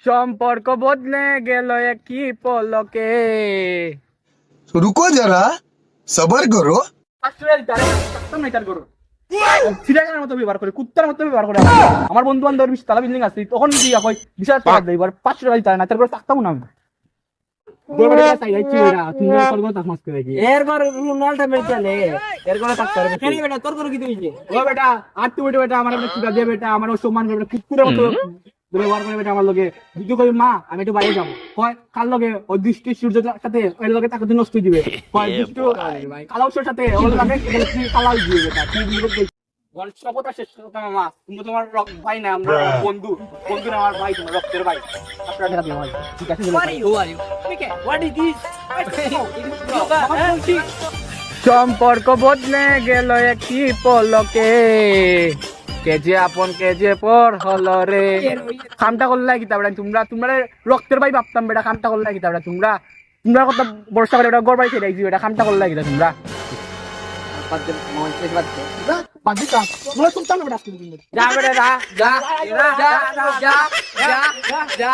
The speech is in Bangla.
সম্পর্ক বদলে গেল একই পলকে। रुको जरा सबर करो। সিরিয়ালের মতো ব্যবহার করে, কুত্তার মতো ব্যবহার করে। আমার বন্ধু বান্ধব তালা বিল্ডিং আছে, তখন দিয়া কই বিশাল টাকা দেয়, এবার 500 টাকা দিতে না, তারপর থাকতাম না আমি। এরপর রোনাল্ডো মেরে এরপরে থাকতে পারবে খেলি বেটা তোর কোনো কিছু হইছে ও বেটা আর তুই বেটা আমার একটা চিকা দে বেটা, আমার সম্মান করে বেটা, কুকুরের মতো ব্যবহার করে বেটা আমার লগে। যদি কই মা আমি একটু বাইরে যাবো, কয় কার লগে ওই দৃষ্টি সূর্যের সাথে ওই লগে তাকে দিন নষ্ট দিবে, কয় দৃষ্টি কালাউসের সাথে ওর লগে কালাউ দিবে বেটা। তুই দিবে শপথ শেষ মা, তুমি তোমার ভাই না, আমরা বন্ধু, বন্ধু না আমার ভাই, তোমার রক্তের ভাই। আপনারা দেখা দিও ভাই, ঠিক আছে? হোয়াট ইজ দিস সম্পর্ক বদলে গেল একই পলকে, কে যে আপন কে যে পর হলো রে। কামটা করলে কিতা বেটা তোমরা, তোমরা রক্তের ভাই ভাবতাম বেটা, কামটা করলে কিতা বেটা তোমরা, তোমরা কথা বর্ষা করে বেটা গড় বাড়ি ছেড়ে বেটা, কামটা করলে কিতা তোমরা। বাদ দিতা তোমরা শুনতাম না বেটা। যা বেটা যা যা যা যা যা যা